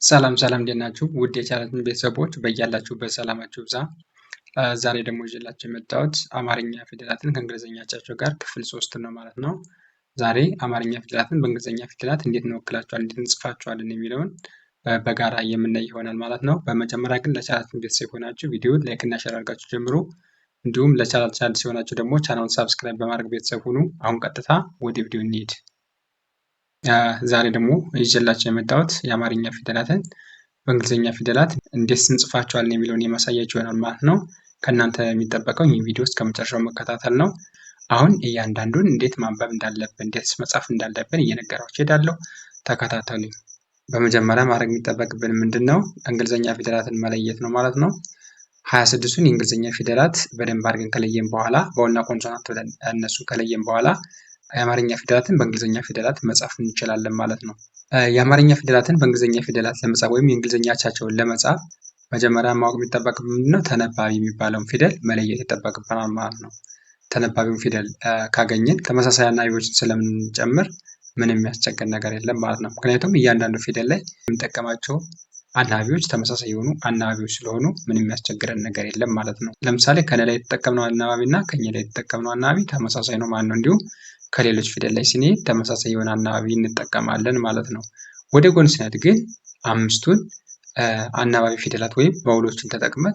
ሰላም እንዴት ናችሁ? ውድ የቻናላችን ቤተሰቦች በያላችሁበት ሰላማችሁ ይብዛ። ዛሬ ደግሞ ይዤላችሁ የመጣሁት አማርኛ ፊደላትን ከእንግሊዝኛ አቻቸው ጋር ክፍል 3 ነው ማለት ነው። ዛሬ አማርኛ ፊደላትን በእንግሊዝኛ ፊደላት እንዴት እንወክላቸዋለን፣ እንዴት እንጽፋቸዋለን የሚለውን በጋራ የምናይ ይሆናል ማለት ነው። በመጀመሪያ ግን ለቻናላችን ቤተሰብ የሆናችሁ ቪዲዮ ላይክ እና ሼር አድርጋችሁ ጀምሩ። እንዲሁም ለቻናላችን አዲስ የሆናችሁ ደግሞ ቻናሉን ሳብስክራይብ በማድረግ ቤተሰብ ሁኑ። አሁን ቀጥታ ወደ ቪዲዮ እንሂድ። ዛሬ ደግሞ ይዤላችሁ የመጣሁት የአማርኛ ፊደላትን በእንግሊዝኛ ፊደላት እንዴት እንጽፋቸዋለን የሚለውን የማሳያችሁ ይሆናል ማለት ነው። ከእናንተ የሚጠበቀው ይህ ቪዲዮ እስከመጨረሻው መከታተል ነው። አሁን እያንዳንዱን እንዴት ማንበብ እንዳለብን፣ እንዴት መጻፍ እንዳለብን እየነገራችሁ እሄዳለሁ። ተከታተሉኝ። በመጀመሪያ ማድረግ የሚጠበቅብን ምንድነው? እንግሊዝኛ ፊደላትን መለየት ነው ማለት ነው። 26ቱን የእንግሊዝኛ ፊደላት በደንብ አድርገን ከለየን በኋላ በዋና ኮንሶናንት ብለን እነሱን ከለየን በኋላ የአማርኛ ፊደላትን በእንግሊዝኛ ፊደላት መጻፍ እንችላለን ማለት ነው። የአማርኛ ፊደላትን በእንግሊዝኛ ፊደላት ለመጻፍ ወይም የእንግሊዝኛ አቻቸውን ለመጻፍ መጀመሪያ ማወቅ የሚጠበቅብን ምንድነው? ተነባቢ የሚባለውን ፊደል መለየት ይጠበቅብናል ማለት ነው። ተነባቢውን ፊደል ካገኘን ተመሳሳይ አናባቢዎችን ስለምንጨምር ምንም የሚያስቸግር ነገር የለም ማለት ነው። ምክንያቱም እያንዳንዱ ፊደል ላይ የምንጠቀማቸው አናባቢዎች ተመሳሳይ የሆኑ አናባቢዎች ስለሆኑ ምንም የሚያስቸግረን ነገር የለም ማለት ነው። ለምሳሌ ከነ ላይ የተጠቀምነው አናባቢ እና ከኘ ላይ የተጠቀምነው አናባቢ ተመሳሳይ ነው ማለት ነው። እንዲሁም ከሌሎች ፊደል ላይ ስንሄድ ተመሳሳይ የሆነ አናባቢ እንጠቀማለን ማለት ነው። ወደ ጎን ስንሄድ ግን አምስቱን አናባቢ ፊደላት ወይም ቫውሎችን ተጠቅመን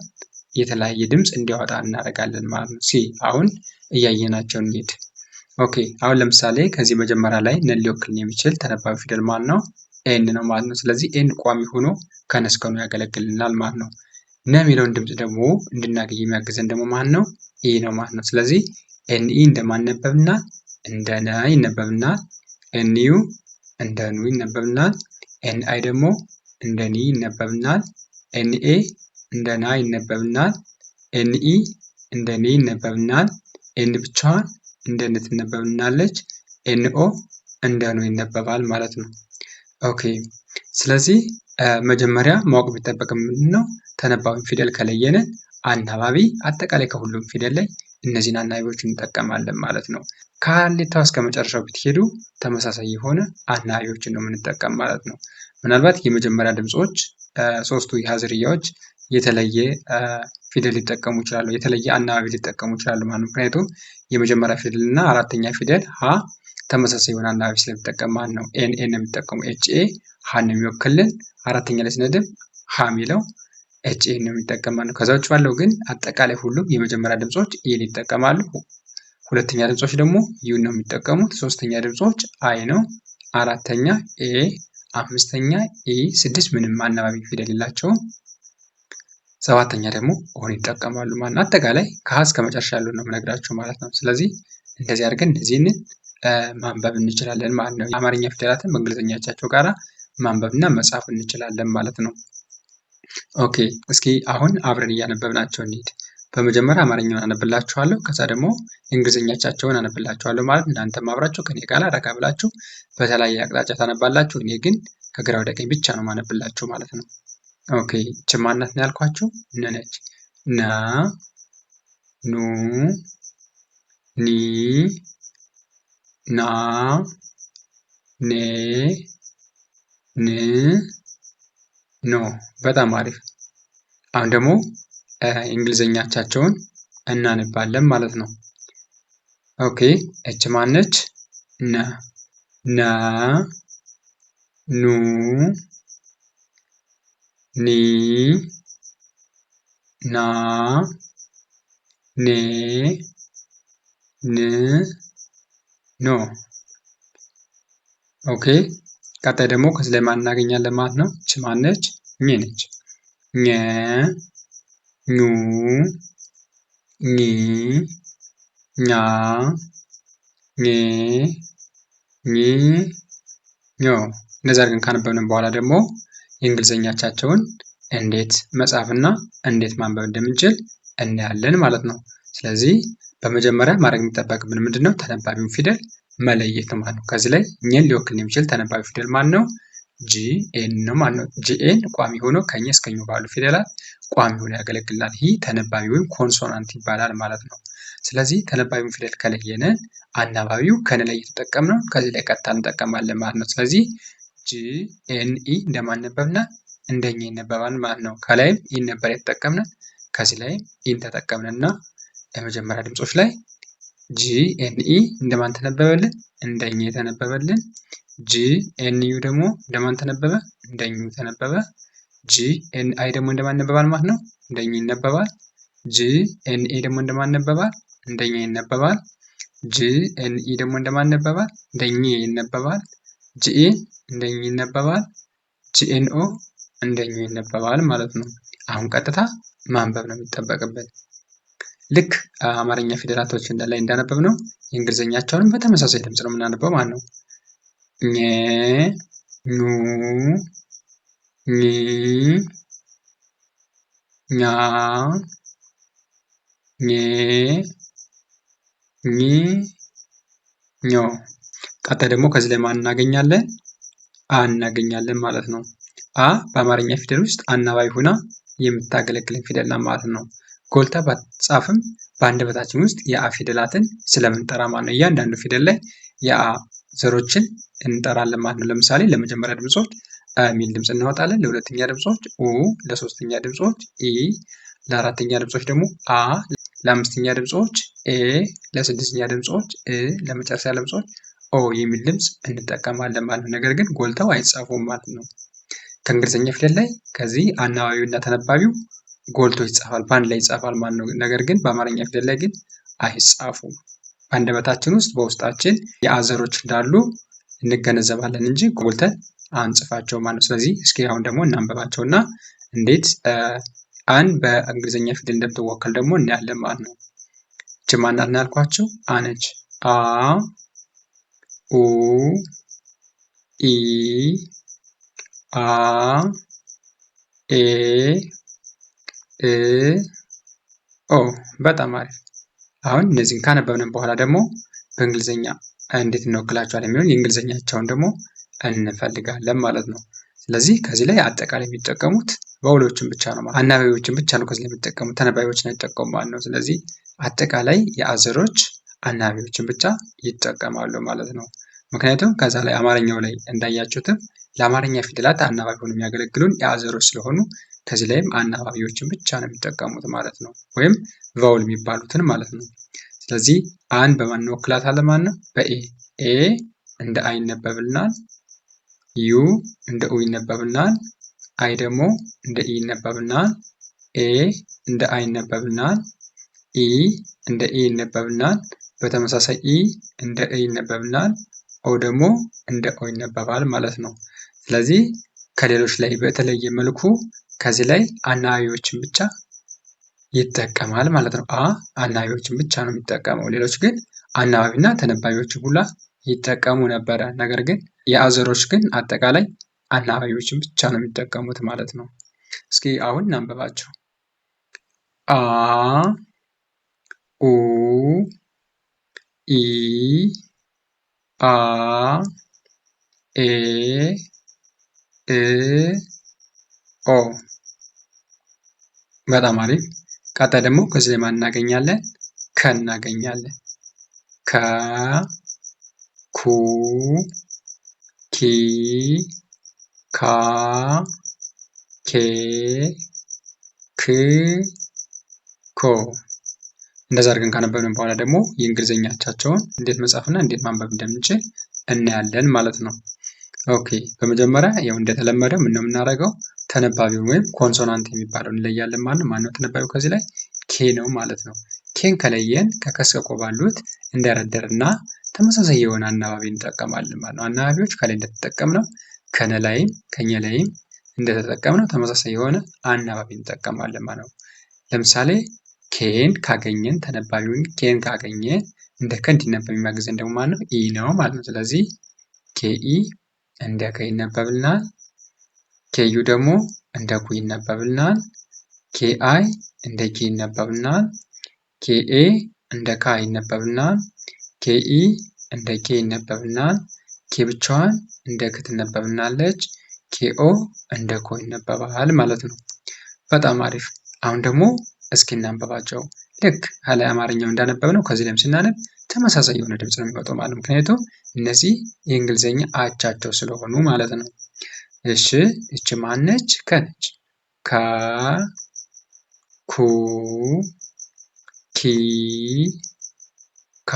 የተለያየ ድምፅ እንዲያወጣ እናደርጋለን ማለት ነው። አሁን እያየናቸው እንሂድ። ኦኬ አሁን ለምሳሌ ከዚህ መጀመሪያ ላይ ነን ሊወክልን የሚችል ተነባቢ ፊደል ማን ነው? ኤን ነው ማለት ነው። ስለዚህ ኤን ቋሚ ሆኖ ከነስከኑ ያገለግልናል ማለት ነው። ነ የሚለውን ድምፅ ደግሞ እንድናገኝ የሚያግዘን ደግሞ ማን ነው? ኢ ነው ማለት ነው። ስለዚህ ኤን ኢ እንደማነበብና እንደ ነ ይነበብናል። ኤንዩ እንደ ኑ ይነበብናል። ኤን አይ ደግሞ እንደ ኒ ይነበብናል። ኤንኤ እንደ ና ይነበብናል። ኤንኢ እንደ ኒ ይነበብናል። ኤን ብቻዋን እንደ ን ትነበብናለች። ኤንኦ እንደ ኑ ይነበባል ማለት ነው። ኦኬ ስለዚህ መጀመሪያ ማወቅ የሚጠበቅብን ምንድነው? ተነባቢ ፊደል ከለየንን አናባቢ አጠቃላይ ከሁሉም ፊደል ላይ እነዚህን አናባቢዎች እንጠቀማለን ማለት ነው። ከሀሌታው እስከ መጨረሻው ብትሄዱ ተመሳሳይ የሆነ አናባቢዎችን ነው የምንጠቀም ማለት ነው። ምናልባት የመጀመሪያ ድምፆች ሶስቱ የሀ ዝርያዎች የተለየ ፊደል ሊጠቀሙ ይችላሉ፣ የተለየ አናባቢ ሊጠቀሙ ይችላሉ ማለት ነው። ምክንያቱም የመጀመሪያ ፊደል እና አራተኛ ፊደል ሀ ተመሳሳይ የሆነ አናባቢ ስለሚጠቀም ማለት ነው። ኤን ኤን ነው የሚጠቀሙ ኤች ኤ ሀን ነው የሚወክልን። አራተኛ ላይ ስነድብ ሀ የሚለው ኤች ኤ ነው የሚጠቀም ማለት ነው። ከዛ ውጭ ባለው ግን አጠቃላይ ሁሉም የመጀመሪያ ድምፆች ኤን ይጠቀማሉ። ሁለተኛ ድምፆች ደግሞ ዩ ነው የሚጠቀሙት። ሶስተኛ ድምፆች አይ ነው። አራተኛ ኤ፣ አምስተኛ ኢ፣ ስድስት ምንም አናባቢ ፊደል የላቸውም። ሰባተኛ ደግሞ ኦን ይጠቀማሉ ማለት ነው። አጠቃላይ ከሀ እስከ መጨረሻ ያሉ ነው የምነግራችሁ ማለት ነው። ስለዚህ እንደዚህ አድርገን እነዚህን ማንበብ እንችላለን ማለት ነው። የአማርኛ ፊደላትን በእንግሊዝኛ አቻቸው ጋር ማንበብና መጻፍ እንችላለን ማለት ነው። ኦኬ እስኪ አሁን አብረን እያነበብናቸው እንሂድ። በመጀመሪያ አማርኛውን አነብላችኋለሁ፣ ከዛ ደግሞ የእንግሊዝኛ አቻቸውን አነብላችኋለሁ ማለት እናንተም አብራችሁ ከኔ ጋር ረጋ ብላችሁ በተለያየ አቅጣጫ ታነባላችሁ። እኔ ግን ከግራ ወደ ቀኝ ብቻ ነው ማነብላችሁ ማለት ነው። ኦኬ እቺ ማናት ነው ያልኳችሁ? ነ ነች። ና፣ ኑ፣ ኒ፣ ና፣ ኔ፣ ን፣ ኖ። በጣም አሪፍ። አሁን ደግሞ እንግሊዝኛ አቻቸውን እናነባለን ማለት ነው። ኦኬ እች ማነች? ነ፣ ና፣ ኑ፣ ኒ፣ ና፣ ኔ፣ ን፣ ኖ። ኦኬ ቀጣይ ደግሞ ከዚህ ላይ ማን እናገኛለን ማለት ነው? እች ማነች? ኘ ነች። ኘ፣ ኙ፣ ኚ፣ ኛ፣ ኜ፣ ኚ፣ ኞ። እንደዚህ አድርገን ካነበብን በኋላ ደግሞ የእንግሊዝኛ አቻቸውን እንዴት መጻፍና እንዴት ማንበብ እንደምንችል እናያለን ማለት ነው። ስለዚህ በመጀመሪያ ማድረግ የሚጠበቅብን ምንድነው? ተነባቢውን ፊደል መለየት ነው ማለት ነው። ከዚህ ላይ ኘን ሊወክል የሚችል ተነባቢ ፊደል ማን ነው? ጂኤን ነው ማለት ነው። ጂኤን ቋሚ ሆኖ ከኘ እስከ ኙ ባሉ ፊደላት ቋሚ ሆኖ ያገለግላል። ይህ ተነባቢ ወይም ኮንሶናንት ይባላል ማለት ነው። ስለዚህ ተነባቢውን ፊደል ከለየን አናባቢው ከነ ላይ እየተጠቀምነው ከዚህ ላይ ቀጥታ እንጠቀማለን ማለት ነው። ስለዚህ ጂኤንኢ እንደማነበብና እንደኛ ይነበባል ማለት ነው። ከላይም ኢን ነበር የተጠቀምነው፣ ከዚህ ላይም ኢን ተጠቀምንና የመጀመሪያ ድምጾች ላይ ጂኤንኢ እንደማን ተነበበልን? እንደኛ የተነበበልን። ጂኤንዩ ደግሞ እንደማን ተነበበ? እንደኙ ተነበበ። ጂኤንአይ ደግሞ እንደማን ይነበባል ማለት ነው? እንደኛ ይነበባል። ጂኤንኤ ደግሞ እንደማን ይነበባል? እንደኛ ይነበባል። ጂኤንኢ ደግሞ እንደማን ይነበባል? እንደኛ ይነበባል። ጂኢ እንደኛ ይነበባል። ጂኤንኦ እንደኛ ይነበባል ማለት ነው። አሁን ቀጥታ ማንበብ ነው የሚጠበቅብን። ልክ አማርኛ ፊደላቶች ላይ እንዳነበብ ነው የእንግሊዝኛቸውንም በተመሳሳይ ድምፅ ነው የምናነበው ማለት ነው። ኘ፣ ኙ፣ ኚ፣ ኛ፣ ኜ፣ ኚ፣ ኞ። ቀጣይ ደግሞ ከዚህ ላይ ማን እናገኛለን? አ እናገኛለን ማለት ነው። አ በአማርኛ ፊደል ውስጥ አናባቢ ሆና የምታገለግለን ፊደል ናት ማለት ነው። ጎልታ ባትጻፍም በአንደበታችን ውስጥ የአ ፊደላትን ስለምንጠራ ማለት ነው። እያንዳንዱ ፊደል ላይ የአ ዘሮችን እንጠራለን ማለት ነው። ለምሳሌ ለመጀመሪያ ድምጾች አ የሚል ድምፅ እናወጣለን። ለሁለተኛ ድምጾች ኡ፣ ለሶስተኛ ድምጾች ኢ፣ ለአራተኛ ድምጾች ደግሞ አ፣ ለአምስተኛ ድምጾች ኤ፣ ለስድስተኛ ድምጾች እ፣ ለመጨረሻ ድምጾች ኦ የሚል ድምፅ እንጠቀማለን ማለት ነው። ነገር ግን ጎልተው አይጻፉም ማለት ነው። ከእንግሊዝኛ ፊደል ላይ ከዚህ አናባቢው እና ተነባቢው ጎልቶ ይጻፋል፣ በአንድ ላይ ይጻፋል ማለት ነው። ነገር ግን በአማርኛ ፊደል ላይ ግን አይጻፉም። በአንደበታችን ውስጥ በውስጣችን የአ ዘሮች እንዳሉ እንገነዘባለን እንጂ ጎልተን አንጽፋቸው ማለት ነው። ስለዚህ እስኪ አሁን ደግሞ እናንበባቸውና እንዴት አን በእንግሊዝኛ ፊደል እንደምትወከል ደግሞ እናያለን ማለት ነው። እቺ ማናት ነው ያልኳቸው? አ ነች። አ፣ ኡ፣ ኢ፣ አ፣ ኤ፣ እ፣ ኦ። በጣም አሪፍ። አሁን እነዚህን ካነበብን በኋላ ደግሞ በእንግሊዝኛ እንዴት እንወክላቸዋለን የሚሆን የእንግሊዝኛቸውን ደግሞ እንፈልጋለን ማለት ነው። ስለዚህ ከዚህ ላይ አጠቃላይ የሚጠቀሙት ቫውሎችን ብቻ ነው ማለት አናባቢዎችን ብቻ ነው ከዚህ ላይ የሚጠቀሙት፣ ተነባቢዎችን አይጠቀሙም ማለት ነው። ስለዚህ አጠቃላይ የአ ዘሮች አናባቢዎችን ብቻ ይጠቀማሉ ማለት ነው። ምክንያቱም ከዛ ላይ አማርኛው ላይ እንዳያችሁትም ለአማርኛ ፊደላት አናባቢ ሆነው የሚያገለግሉን የአ ዘሮች ስለሆኑ ከዚህ ላይም አናባቢዎችን ብቻ ነው የሚጠቀሙት ማለት ነው። ወይም ቫውል የሚባሉትን ማለት ነው። ስለዚህ አን በማን እንወክላታለን ማለት ነው? በኤ። ኤ እንደ አይ ይነበብልናል። ዩ እንደ ኡ ይነበብልናል። አይ ደግሞ እንደ ኢ ይነበብልናል። ኤ እንደ አይ ይነበብልናል። ኢ እንደ ኢ ይነበብልናል። በተመሳሳይ ኢ እንደ እ ይነበብልናል። ኦ ደግሞ እንደ ኦ ይነበባል ማለት ነው። ስለዚህ ከሌሎች ላይ በተለየ መልኩ ከዚህ ላይ አናባቢዎችን ብቻ ይጠቀማል ማለት ነው። አ አናባቢዎችን ብቻ ነው የሚጠቀመው። ሌሎች ግን አናባቢና ተነባቢዎችን ሁላ ይጠቀሙ ነበረ። ነገር ግን የአ ዘሮች ግን አጠቃላይ አናባቢዎችን ብቻ ነው የሚጠቀሙት ማለት ነው። እስኪ አሁን እናንብባቸው። አ፣ ኡ፣ ኢ፣ አ፣ ኤ፣ እ፣ ኦ። በጣም አሪፍ። ቀጣይ ደግሞ ከዚህ ላይ ማን እናገኛለን? ከ እናገኛለን። ከ፣ ኩ፣ ኪ፣ ካ፣ ኬ፣ ክ፣ ኮ። እንደዛ አድርገን ካነበብን በኋላ ደግሞ የእንግሊዝኛ አቻቸውን እንዴት መጻፍና እንዴት ማንበብ እንደምንችል እናያለን ማለት ነው። ኦኬ፣ በመጀመሪያ ያው እንደተለመደው ምን ነው የምናደርገው? ተነባቢውን ወይም ኮንሶናንት የሚባለውን እንለያለን ማለት ነው። ማነው ተነባቢው? ከዚህ ላይ ኬ ነው ማለት ነው። ኬን ከለየን ከከስከቆ ባሉት እንደረደርና ተመሳሳይ የሆነ አናባቢ እንጠቀማለን ማለት ነው። አናባቢዎች ከላይ እንደተጠቀምነው ከነ ላይም ከኘ ላይም እንደተጠቀምነው ተመሳሳይ የሆነ አናባቢ እንጠቀማለን ማለት ነው። ለምሳሌ ኬን ካገኘን ተነባቢውን ኬን ካገኘን እንደ ከ እንዲነበብ የሚያግዘን ደግሞ ማለት ነው ኢ ነው ማለት ነው። ስለዚህ ኬኢ እንደ ከ ይነበብልናል። ኬዩ ደግሞ እንደ ኩ ይነበብልናል። ኬአይ እንደ ኬ ይነበብልናል። ኬኤ እንደ ካ ይነበብልናል። ኬኢ እንደ ኬ ይነበብልናል። ኬ ብቻዋን እንደ ክ ትነበብልናለች። ኬኦ እንደ ኮ ይነበባል ማለት ነው። በጣም አሪፍ። አሁን ደግሞ እስኪ እናንበባቸው። ልክ ከላይ አማርኛው እንዳነበብነው ከዚህ ላይም ስናነብ ተመሳሳይ የሆነ ድምፅ ነው የሚወጣው ማለት ነው። ምክንያቱም እነዚህ የእንግሊዝኛ አቻቸው ስለሆኑ ማለት ነው። እሺ እቺ ማነች? ከ ነች። ከ ኩ ኪ ካ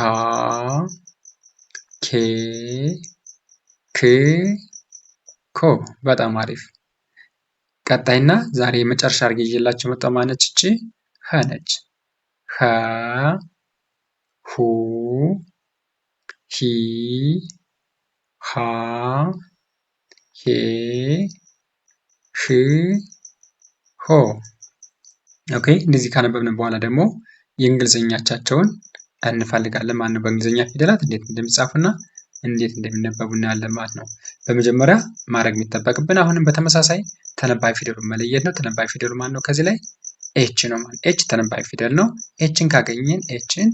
ኬ ክ ኮ። በጣም አሪፍ። ቀጣይና ዛሬ የመጨረሻ አድርጌ ይዤላችሁ የመጣው ማነች? እቺ ሀ ነች። ሀ ሁ ሂ ሃ ሄ ህ ሆ። ኦኬ እንደዚህ ካነበብን በኋላ ደግሞ የእንግሊዝኛ አቻቸውን እንፈልጋለን ማለት ነው። በእንግሊዝኛ ፊደላት እንዴት እንደሚጻፉና እንዴት እንደሚነበቡ እናያለን ማለት ነው። በመጀመሪያ ማድረግ የሚጠበቅብን አሁንም በተመሳሳይ ተነባቢ ፊደሉን መለየት ነው። ተነባቢ ፊደሉ ማን ነው? ከዚህ ላይ ኤች ነው ማለት ኤች ተነባቢ ፊደል ነው። ኤችን ካገኘን ኤችን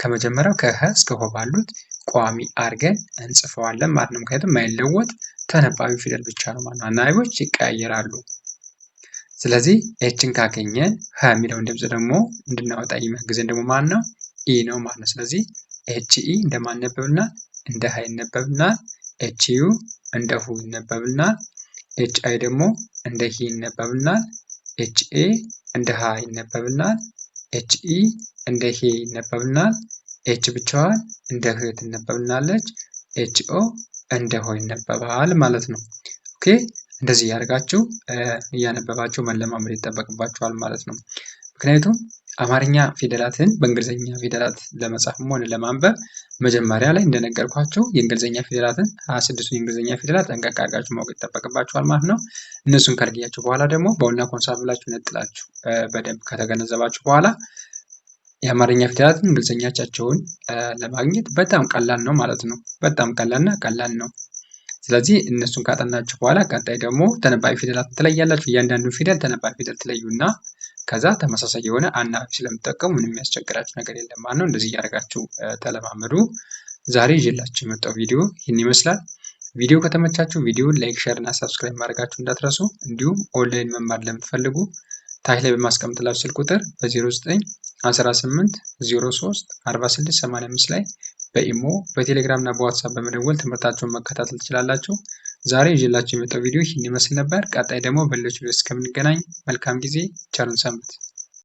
ከመጀመሪያው ከሀ እስከ ሆ ባሉት ቋሚ አድርገን እንጽፈዋለን ማለት ነው። ምክንያቱም የማይለወጥ ተነባቢ ፊደል ብቻ ነው ማለት ነው። አናባቢዎች ይቀያየራሉ። ስለዚህ ኤችን ካገኘን ሀ የሚለውን ድምፅ ደግሞ እንድናወጣ የሚያግዘን ደግሞ ማን ነው? ኢ ነው ማለት ነው። ስለዚህ ኤች ኢ እንደማን ይነበብልናል? እንደ ሀ ይነበብልናል። ኤች ዩ እንደ ሁ ይነበብልናል። ኤች አይ ደግሞ እንደ ሂ ይነበብልናል። ኤች ኤ እንደ ሀ ይነበብልናል። ኤች ኢ እንደ ሄ ይነበብልናል። ኤች ብቻዋን እንደ ህ ትነበብልናለች። ኤች ኦ እንደ ሆ ይነበባል ማለት ነው። ኦኬ እንደዚህ እያደረጋችሁ እያነበባችሁ መለማመድ ይጠበቅባችኋል ማለት ነው። ምክንያቱም አማርኛ ፊደላትን በእንግሊዝኛ ፊደላት ለመጻፍም ሆነ ለማንበብ መጀመሪያ ላይ እንደነገርኳችሁ የእንግሊዝኛ ፊደላትን 26ቱን የእንግሊዝኛ ፊደላት ጠንቀቅ አድርጋችሁ ማወቅ ይጠበቅባችኋል ማለት ነው። እነሱን ከለያችሁ በኋላ ደግሞ በውልና ኮንሶናንት ብላችሁ ነጥላችሁ በደንብ ከተገነዘባችሁ በኋላ የአማርኛ ፊደላትን እንግሊዝኛ አቻቸውን ለማግኘት በጣም ቀላል ነው ማለት ነው። በጣም ቀላልና ቀላል ነው። ስለዚህ እነሱን ካጠናችሁ በኋላ ቀጣይ ደግሞ ተነባቢ ፊደላትን ትለያላችሁ። እያንዳንዱ ፊደል ተነባቢ ፊደል ትለዩና ከዛ ተመሳሳይ የሆነ አናባቢ ስለምትጠቀሙ ምንም የሚያስቸግራችሁ ነገር የለም ማለት ነው። እንደዚህ እያደረጋችሁ ተለማመዱ። ዛሬ ይዤላችሁ የመጣው ቪዲዮ ይህን ይመስላል። ቪዲዮ ከተመቻችሁ ቪዲዮ ላይክ፣ ሼር እና ሰብስክራይብ ማድረጋችሁ እንዳትረሱ። እንዲሁም ኦንላይን መማር ለምትፈልጉ ታች ላይ በማስቀምጥላችሁ ስልክ ቁጥር በ0918034685 ላይ በኢሞ በቴሌግራም እና በዋትሳፕ በመደወል ትምህርታቸውን መከታተል ትችላላችሁ። ዛሬ ይዤላችሁ የመጣው ቪዲዮ ይህን ይመስል ነበር። ቀጣይ ደግሞ በሌሎች ቪዲዮስ እስከምንገናኝ መልካም ጊዜ፣ ቸርን ሰንብት።